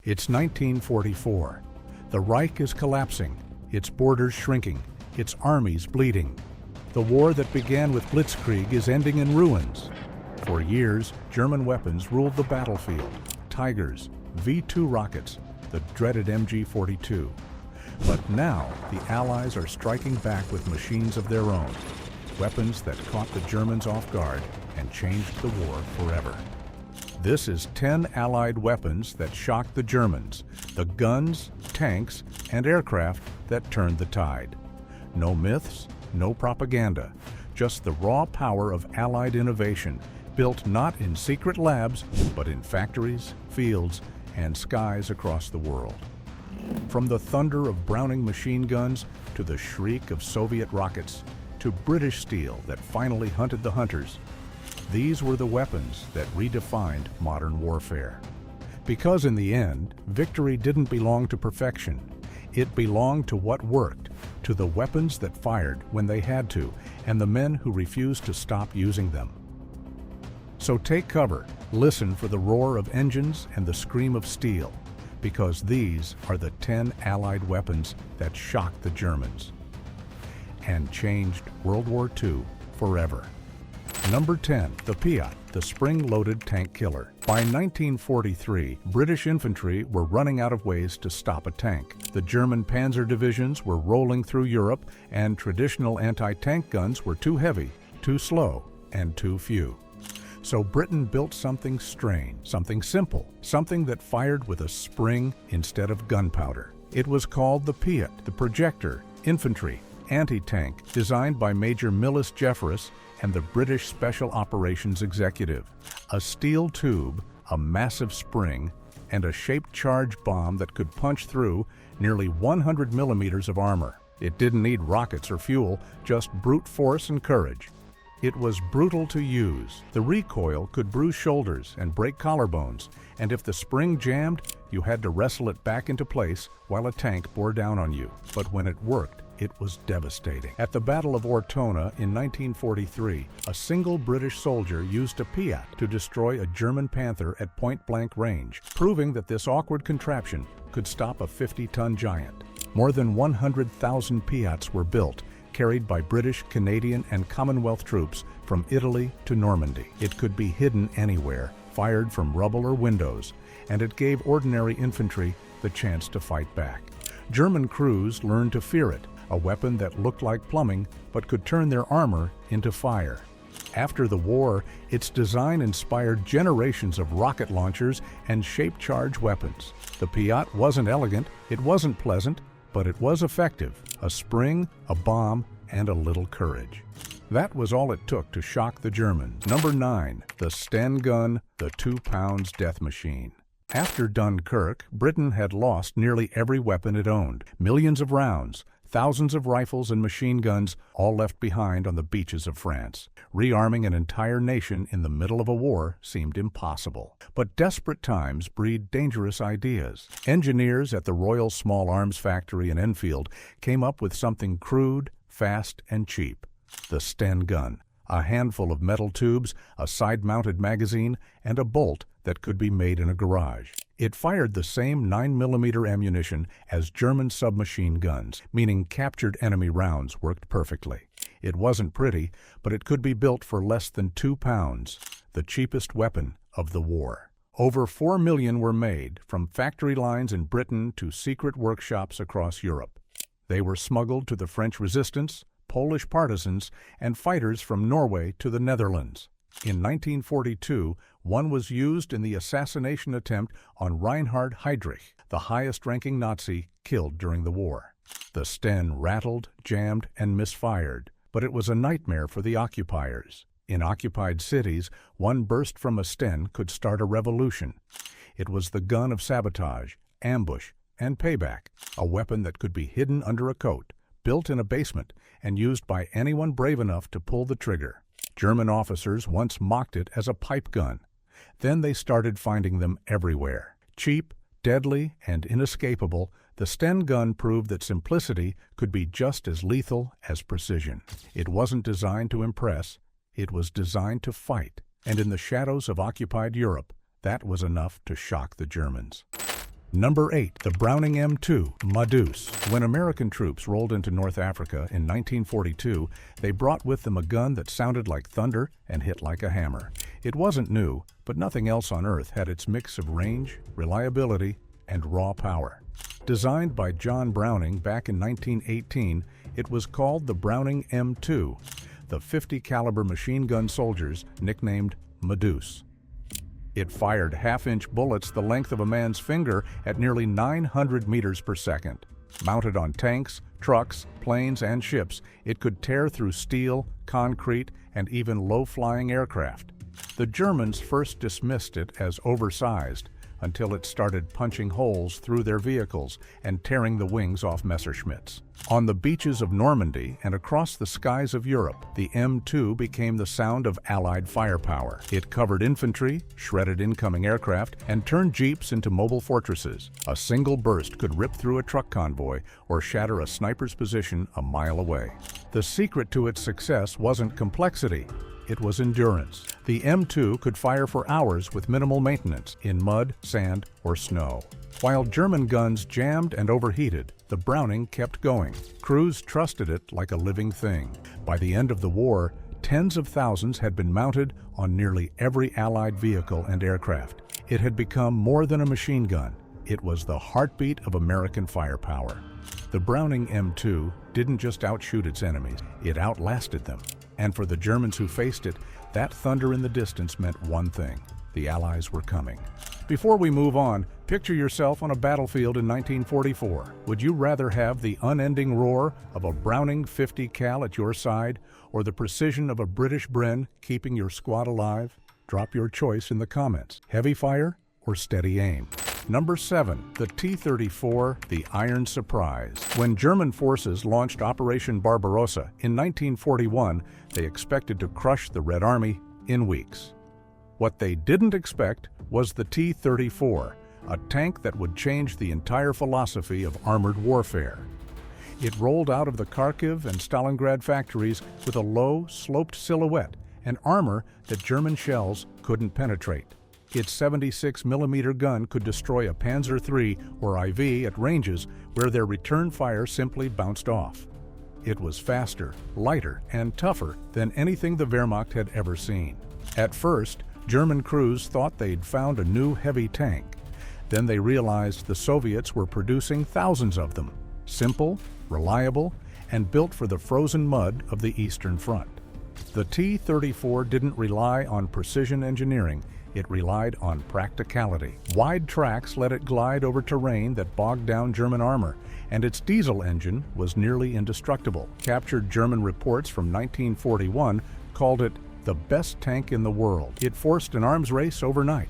It's 1944. The Reich is collapsing, its borders shrinking, its armies bleeding. The war that began with blitzkrieg is ending in ruins. For years, German weapons ruled the battlefield. Tigers, V2 rockets, the dreaded MG-42. But now, the Allies are striking back with machines of their own. Weapons that caught the Germans off guard and changed the war forever. This is 10 Allied weapons that shocked the Germans, the guns, tanks, and aircraft that turned the tide. No myths, no propaganda, just the raw power of Allied innovation, built not in secret labs, but in factories, fields, and skies across the world. From the thunder of Browning machine guns to the shriek of Soviet rockets, to British steel that finally hunted the hunters, these were the weapons that redefined modern warfare. Because in the end, victory didn't belong to perfection. It belonged to what worked, to the weapons that fired when they had to, and the men who refused to stop using them. So take cover, listen for the roar of engines and the scream of steel, because these are the 10 Allied weapons that shocked the Germans and changed World War II forever. Number 10, the Piat, the spring-loaded tank killer. By 1943, British infantry were running out of ways to stop a tank. The German panzer divisions were rolling through Europe, and traditional anti-tank guns were too heavy, too slow, and too few. So Britain built something strange, something simple, something that fired with a spring instead of gunpowder. It was called the Piat, the projector, infantry, anti-tank, designed by Major Millis Jeffress and the British Special Operations Executive. A steel tube, a massive spring, and a shaped charge bomb that could punch through nearly 100 millimeters of armor. It didn't need rockets or fuel, just brute force and courage. It was brutal to use. The recoil could bruise shoulders and break collarbones, and if the spring jammed, you had to wrestle it back into place while a tank bore down on you. But when it worked, it was devastating. At the Battle of Ortona in 1943, a single British soldier used a Piat to destroy a German Panther at point-blank range, proving that this awkward contraption could stop a 50-ton giant. More than 100,000 Piats were built, carried by British, Canadian, and Commonwealth troops from Italy to Normandy. It could be hidden anywhere, fired from rubble or windows, and it gave ordinary infantry the chance to fight back. German crews learned to fear it, a weapon that looked like plumbing but could turn their armor into fire. After the war, its design inspired generations of rocket launchers and shaped charge weapons. The Piat wasn't elegant, it wasn't pleasant, but it was effective. A spring, a bomb, and a little courage. That was all it took to shock the Germans. Number 9, the Sten gun, the 2 pounds death machine. After Dunkirk, Britain had lost nearly every weapon it owned. Millions of rounds, thousands of rifles and machine guns, all left behind on the beaches of France. Rearming an entire nation in the middle of a war seemed impossible. But desperate times breed dangerous ideas. Engineers at the Royal Small Arms Factory in Enfield came up with something crude, fast, and cheap. The Sten gun. A handful of metal tubes, a side-mounted magazine, and a bolt that could be made in a garage. It fired the same 9mm ammunition as German submachine guns, meaning captured enemy rounds worked perfectly. It wasn't pretty, but it could be built for less than 2 pounds, the cheapest weapon of the war. Over 4 million were made, from factory lines in Britain to secret workshops across Europe. They were smuggled to the French resistance, Polish partisans, and fighters from Norway to the Netherlands. In 1942, one was used in the assassination attempt on Reinhard Heydrich, the highest-ranking Nazi killed during the war. The Sten rattled, jammed, and misfired, but it was a nightmare for the occupiers. In occupied cities, one burst from a Sten could start a revolution. It was the gun of sabotage, ambush, and payback, a weapon that could be hidden under a coat, built in a basement, and used by anyone brave enough to pull the trigger. German officers once mocked it as a pipe gun. Then they started finding them everywhere. Cheap, deadly, and inescapable, the Sten gun proved that simplicity could be just as lethal as precision. It wasn't designed to impress, it was designed to fight. And in the shadows of occupied Europe, that was enough to shock the Germans. Number 8. The Browning M2 Medusa. When American troops rolled into North Africa in 1942, they brought with them a gun that sounded like thunder and hit like a hammer. It wasn't new, but nothing else on Earth had its mix of range, reliability, and raw power. Designed by John Browning back in 1918, it was called the Browning M2, the 50 caliber machine gun soldiers nicknamed Medusa. It fired half-inch bullets the length of a man's finger at nearly 900 meters per second. Mounted on tanks, trucks, planes, and ships, it could tear through steel, concrete, and even low-flying aircraft. The Germans first dismissed it as oversized until it started punching holes through their vehicles and tearing the wings off Messerschmitts. On the beaches of Normandy and across the skies of Europe, the M2 became the sound of Allied firepower. It covered infantry, shredded incoming aircraft, and turned jeeps into mobile fortresses. A single burst could rip through a truck convoy or shatter a sniper's position a mile away. The secret to its success wasn't complexity. It was endurance. The M2 could fire for hours with minimal maintenance in mud, sand, or snow. While German guns jammed and overheated, the Browning kept going. Crews trusted it like a living thing. By the end of the war, tens of thousands had been mounted on nearly every Allied vehicle and aircraft. It had become more than a machine gun. It was the heartbeat of American firepower. The Browning M2 didn't just outshoot its enemies, it outlasted them. And for the Germans who faced it, that thunder in the distance meant one thing: the Allies were coming. Before we move on, picture yourself on a battlefield in 1944. Would you rather have the unending roar of a Browning 50 cal at your side, or the precision of a British Bren keeping your squad alive? Drop your choice in the comments. Heavy fire or steady aim? Number 7. The T-34, the Iron Surprise. When German forces launched Operation Barbarossa in 1941, they expected to crush the Red Army in weeks. What they didn't expect was the T-34, a tank that would change the entire philosophy of armored warfare. It rolled out of the Kharkiv and Stalingrad factories with a low, sloped silhouette and armor that German shells couldn't penetrate. Its 76mm gun could destroy a Panzer III or IV at ranges where their return fire simply bounced off. It was faster, lighter, and tougher than anything the Wehrmacht had ever seen. At first, German crews thought they'd found a new heavy tank. Then they realized the Soviets were producing thousands of them, simple, reliable, and built for the frozen mud of the Eastern Front. The T-34 didn't rely on precision engineering. It relied on practicality. Wide tracks let it glide over terrain that bogged down German armor, and its diesel engine was nearly indestructible. Captured German reports from 1941 called it the best tank in the world. It forced an arms race overnight.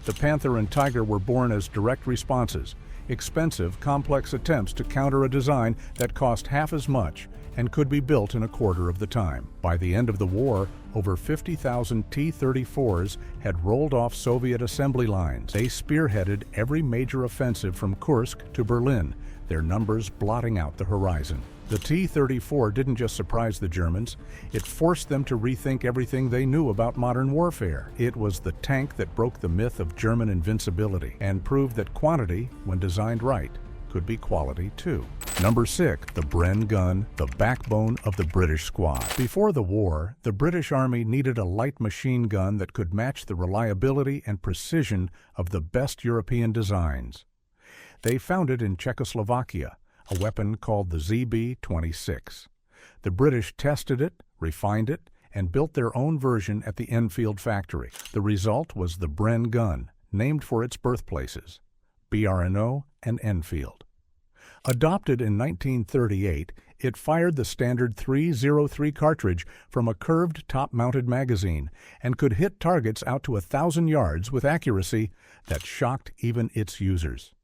The Panther and Tiger were born as direct responses, expensive, complex attempts to counter a design that cost half as much and could be built in a quarter of the time. By the end of the war, over 50,000 T-34s had rolled off Soviet assembly lines. They spearheaded every major offensive from Kursk to Berlin, their numbers blotting out the horizon. The T-34 didn't just surprise the Germans, it forced them to rethink everything they knew about modern warfare. It was the tank that broke the myth of German invincibility and proved that quantity, when designed right, could be quality too. Number 6. The Bren gun, the backbone of the British squad. Before the war, the British Army needed a light machine gun that could match the reliability and precision of the best European designs. They found it in Czechoslovakia, a weapon called the ZB-26. The British tested it, refined it, and built their own version at the Enfield factory. The result was the Bren gun, named for its birthplaces, BRNO and Enfield. Adopted in 1938, it fired the standard .303 cartridge from a curved top-mounted magazine and could hit targets out to 1,000 yards with accuracy that shocked even its users.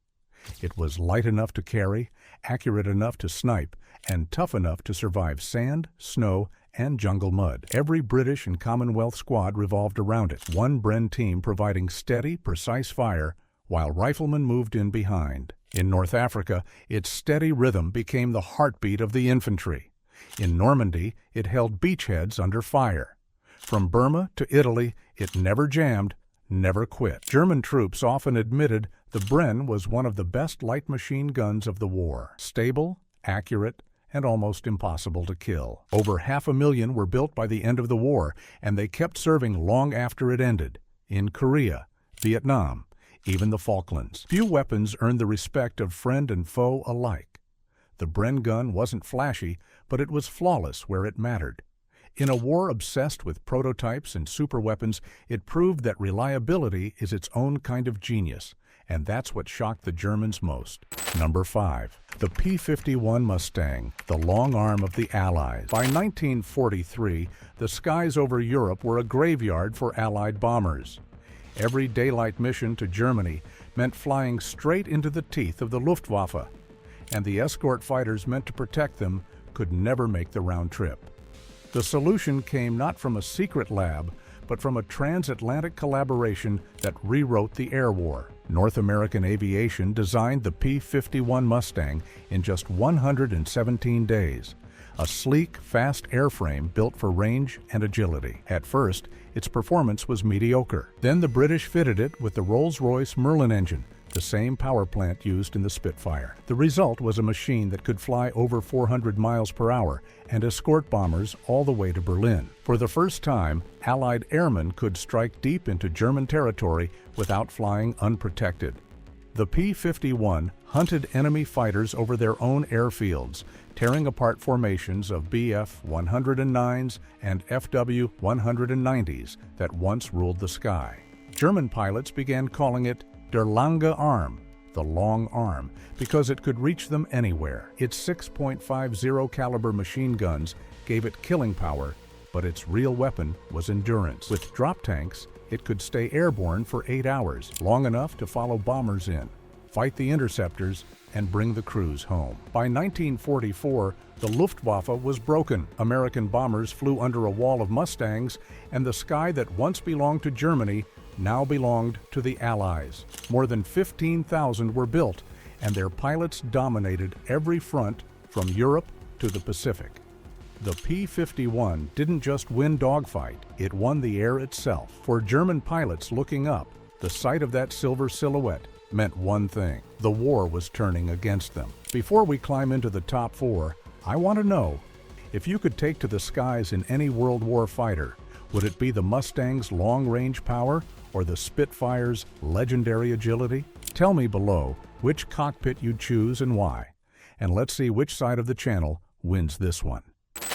It was light enough to carry, accurate enough to snipe, and tough enough to survive sand, snow, and jungle mud. Every British and Commonwealth squad revolved around it, one Bren team providing steady, precise fire while riflemen moved in behind. In North Africa, its steady rhythm became the heartbeat of the infantry. In Normandy, it held beachheads under fire. From Burma to Italy, it never jammed, never quit. German troops often admitted the Bren was one of the best light machine guns of the war. Stable, accurate, and almost impossible to kill. Over 500,000 were built by the end of the war, and they kept serving long after it ended, in Korea, Vietnam, even the Falklands. Few weapons earned the respect of friend and foe alike. The Bren gun wasn't flashy, but it was flawless where it mattered. In a war obsessed with prototypes and superweapons, it proved that reliability is its own kind of genius, and that's what shocked the Germans most. Number 5. The P-51 Mustang, the long arm of the Allies. By 1943, the skies over Europe were a graveyard for Allied bombers. Every daylight mission to Germany meant flying straight into the teeth of the Luftwaffe, and the escort fighters meant to protect them could never make the round trip. The solution came not from a secret lab, but from a transatlantic collaboration that rewrote the air war. North American Aviation designed the P-51 Mustang in just 117 days, a sleek, fast airframe built for range and agility. At first, its performance was mediocre. Then the British fitted it with the Rolls-Royce Merlin engine, the same power plant used in the Spitfire. The result was a machine that could fly over 400 miles per hour and escort bombers all the way to Berlin. For the first time, Allied airmen could strike deep into German territory without flying unprotected. The P-51 hunted enemy fighters over their own airfields, tearing apart formations of Bf-109s and FW-190s that once ruled the sky. German pilots began calling it Der lange Arm, the long arm, because it could reach them anywhere. Its 6.50 caliber machine guns gave it killing power, but its real weapon was endurance. With drop tanks, it could stay airborne for 8 hours, long enough to follow bombers in, fight the interceptors, and bring the crews home. By 1944, the Luftwaffe was broken. American bombers flew under a wall of Mustangs, and the sky that once belonged to Germany now belonged to the Allies. More than 15,000 were built, and their pilots dominated every front from Europe to the Pacific. The P-51 didn't just win dogfight, it won the air itself. For German pilots looking up, the sight of that silver silhouette meant one thing: the war was turning against them. Before we climb into the top 4, I want to know, if you could take to the skies in any World War fighter, would it be the Mustang's long-range power or the Spitfire's legendary agility? Tell me below which cockpit you'd choose and why, and let's see which side of the channel wins this one.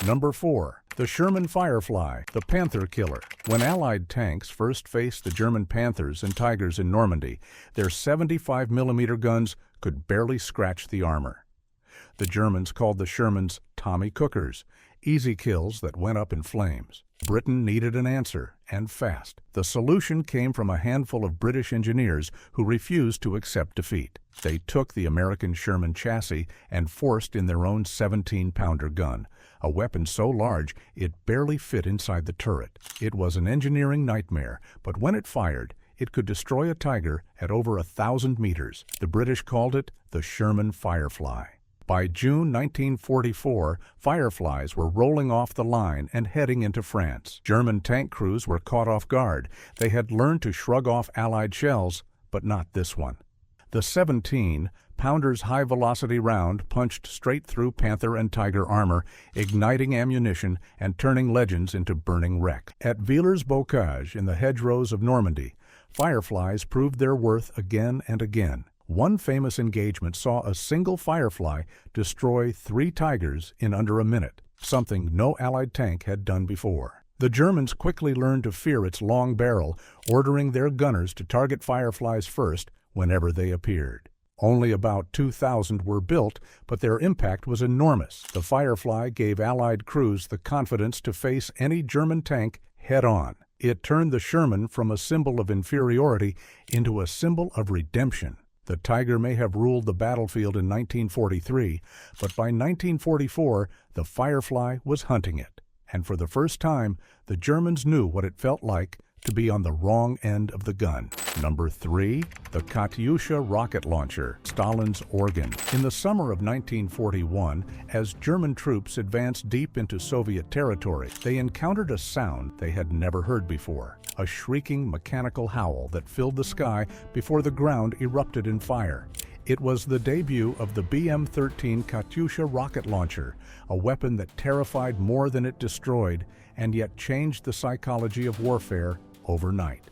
Number 4. The Sherman Firefly, the Panther Killer. When Allied tanks first faced the German Panthers and Tigers in Normandy, their 75mm guns could barely scratch the armor. The Germans called the Shermans Tommy Cookers, easy kills that went up in flames. Britain needed an answer, and fast. The solution came from a handful of British engineers who refused to accept defeat. They took the American Sherman chassis and forced in their own 17-pounder gun, a weapon so large it barely fit inside the turret. It was an engineering nightmare, but when it fired, it could destroy a Tiger at over 1,000 meters. The British called it the Sherman Firefly. By June 1944, Fireflies were rolling off the line and heading into France. German tank crews were caught off guard. They had learned to shrug off Allied shells, but not this one. The 17-pounder's high-velocity round punched straight through Panther and Tiger armor, igniting ammunition and turning legends into burning wreck. At Villers-Bocage in the hedgerows of Normandy, Fireflies proved their worth again and again. One famous engagement saw a single Firefly destroy 3 Tigers in under a minute, something no Allied tank had done before. The Germans quickly learned to fear its long barrel, ordering their gunners to target Fireflies first whenever they appeared. Only about 2,000 were built, but their impact was enormous. The Firefly gave Allied crews the confidence to face any German tank head-on. It turned the Sherman from a symbol of inferiority into a symbol of redemption. The Tiger may have ruled the battlefield in 1943, but by 1944, the Firefly was hunting it. And for the first time, the Germans knew what it felt like to be on the wrong end of the gun. Number 3. The Katyusha rocket launcher, Stalin's organ. In the summer of 1941, as German troops advanced deep into Soviet territory, they encountered a sound they had never heard before. A shrieking mechanical howl that filled the sky before the ground erupted in fire. It was the debut of the BM-13 Katyusha rocket launcher, a weapon that terrified more than it destroyed, and yet changed the psychology of warfare overnight.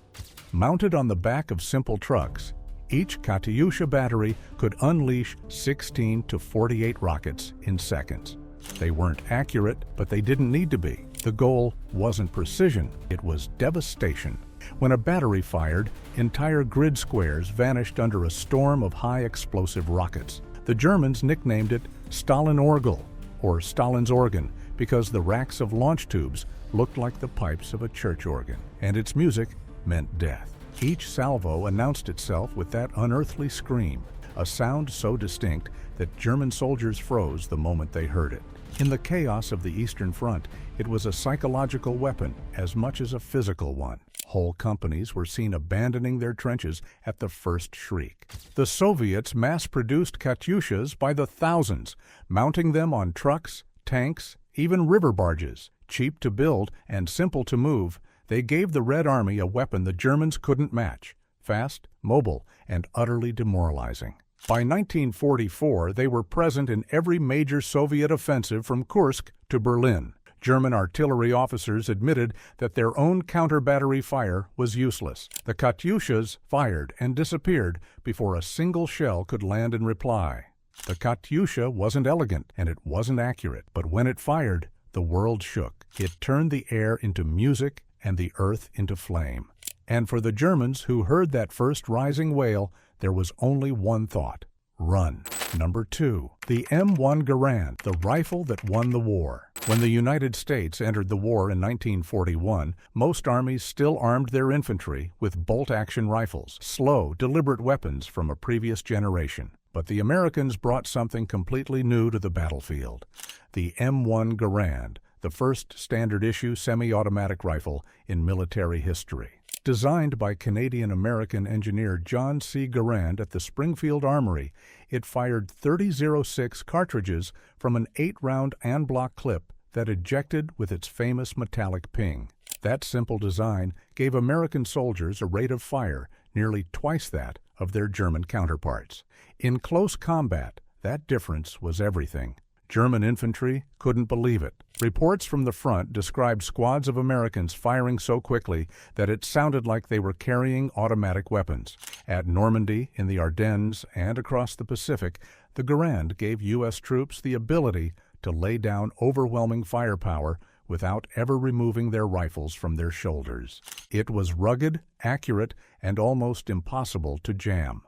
Mounted on the back of simple trucks, each Katyusha battery could unleash 16 to 48 rockets in seconds. They weren't accurate, but they didn't need to be. The goal wasn't precision, it was devastation. When a battery fired, entire grid squares vanished under a storm of high explosive rockets. The Germans nicknamed it Stalin-Orgel, or Stalin's organ, because the racks of launch tubes looked like the pipes of a church organ, and its music meant death. Each salvo announced itself with that unearthly scream, a sound so distinct that German soldiers froze the moment they heard it. In the chaos of the Eastern Front, it was a psychological weapon as much as a physical one. Whole companies were seen abandoning their trenches at the first shriek. The Soviets mass-produced Katyushas by the thousands, mounting them on trucks, tanks, even river barges. Cheap to build and simple to move, they gave the Red Army a weapon the Germans couldn't match: fast, mobile, and utterly demoralizing. By 1944, they were present in every major Soviet offensive from Kursk to Berlin. German artillery officers admitted that their own counter-battery fire was useless. The Katyushas fired and disappeared before a single shell could land in reply. The Katyusha wasn't elegant and it wasn't accurate, but when it fired, the world shook. It turned the air into music and the earth into flame. And for the Germans who heard that first rising wail, there was only one thought: run. Number 2. The M1 Garand, the rifle that won the war. When the United States entered the war in 1941, most armies still armed their infantry with bolt-action rifles, slow, deliberate weapons from a previous generation. But the Americans brought something completely new to the battlefield: the M1 Garand, the first standard-issue semi-automatic rifle in military history. Designed by Canadian-American engineer John C. Garand at the Springfield Armory, it fired 30.06 cartridges from an 8-round en bloc clip that ejected with its famous metallic ping. That simple design gave American soldiers a rate of fire nearly twice that of their German counterparts. In close combat, that difference was everything. German infantry couldn't believe it. Reports from the front described squads of Americans firing so quickly that it sounded like they were carrying automatic weapons. At Normandy, in the Ardennes, and across the Pacific, the Garand gave U.S. troops the ability to lay down overwhelming firepower without ever removing their rifles from their shoulders. It was rugged, accurate, and almost impossible to jam.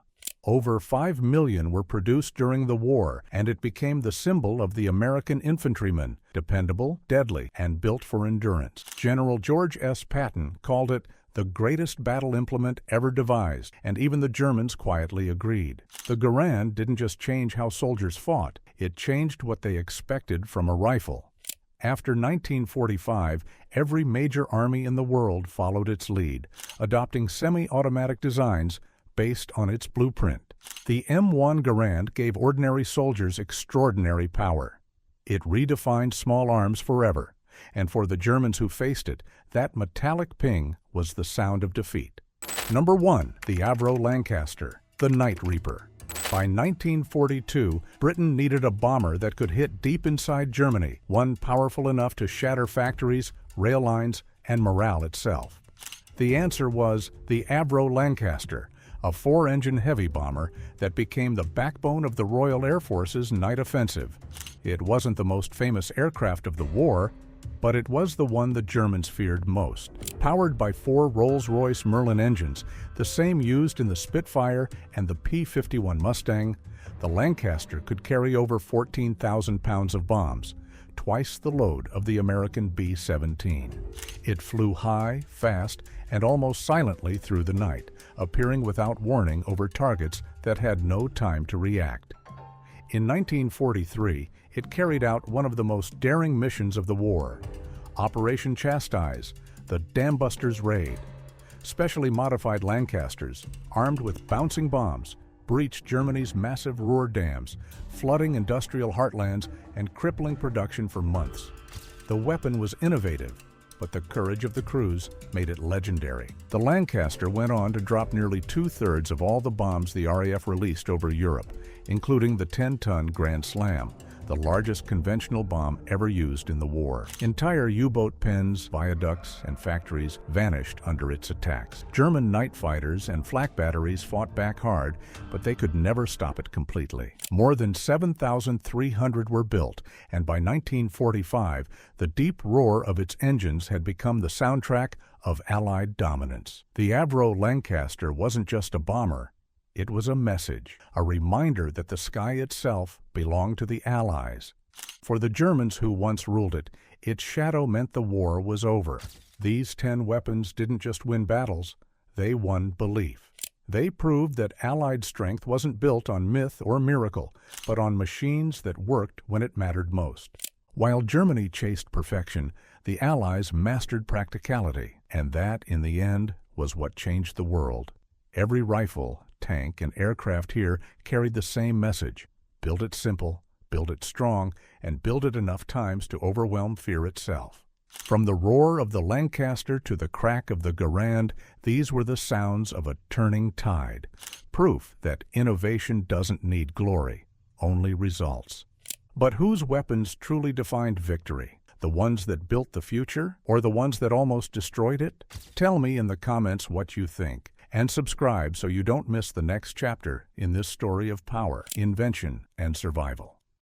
Over 5 million were produced during the war, and it became the symbol of the American infantryman: dependable, deadly, and built for endurance. General George S. Patton called it the greatest battle implement ever devised, and even the Germans quietly agreed. The Garand didn't just change how soldiers fought, it changed what they expected from a rifle. After 1945, every major army in the world followed its lead, adopting semi-automatic designs based on its blueprint. The M1 Garand gave ordinary soldiers extraordinary power. It redefined small arms forever, and for the Germans who faced it, that metallic ping was the sound of defeat. Number 1. The Avro Lancaster, the Night Reaper. By 1942, Britain needed a bomber that could hit deep inside Germany, one powerful enough to shatter factories, rail lines, and morale itself. The answer was the Avro Lancaster, a 4-engine heavy bomber that became the backbone of the Royal Air Force's night offensive. It wasn't the most famous aircraft of the war, but it was the one the Germans feared most. Powered by 4 Rolls-Royce Merlin engines, the same used in the Spitfire and the P-51 Mustang, the Lancaster could carry over 14,000 pounds of bombs, twice the load of the American B-17. It flew high, fast, and almost silently through the night, appearing without warning over targets that had no time to react. In 1943, it carried out one of the most daring missions of the war, Operation Chastise, the Dambusters Raid. Specially modified Lancasters, armed with bouncing bombs, breached Germany's massive Ruhr dams, flooding industrial heartlands and crippling production for months. The weapon was innovative, but the courage of the crews made it legendary. The Lancaster went on to drop nearly 2/3 of all the bombs the RAF released over Europe, including the 10-ton Grand Slam, the largest conventional bomb ever used in the war. Entire U-boat pens, viaducts, and factories vanished under its attacks. German night fighters and flak batteries fought back hard, but they could never stop it completely. More than 7,300 were built, and by 1945, the deep roar of its engines had become the soundtrack of Allied dominance. The Avro Lancaster wasn't just a bomber. It was a message, a reminder that the sky itself belonged to the Allies. For the Germans who once ruled it, its shadow meant the war was over. These 10 weapons didn't just win battles, they won belief. They proved that Allied strength wasn't built on myth or miracle, but on machines that worked when it mattered most. While Germany chased perfection, the Allies mastered practicality, and that, in the end, was what changed the world. Every rifle, tank, and aircraft here carried the same message: build it simple, build it strong, and build it enough times to overwhelm fear itself. From the roar of the Lancaster to the crack of the Garand, these were the sounds of a turning tide, proof that innovation doesn't need glory, only results. But whose weapons truly defined victory? The ones that built the future, or the ones that almost destroyed it? Tell me in the comments what you think. And subscribe so you don't miss the next chapter in this story of power, invention, and survival.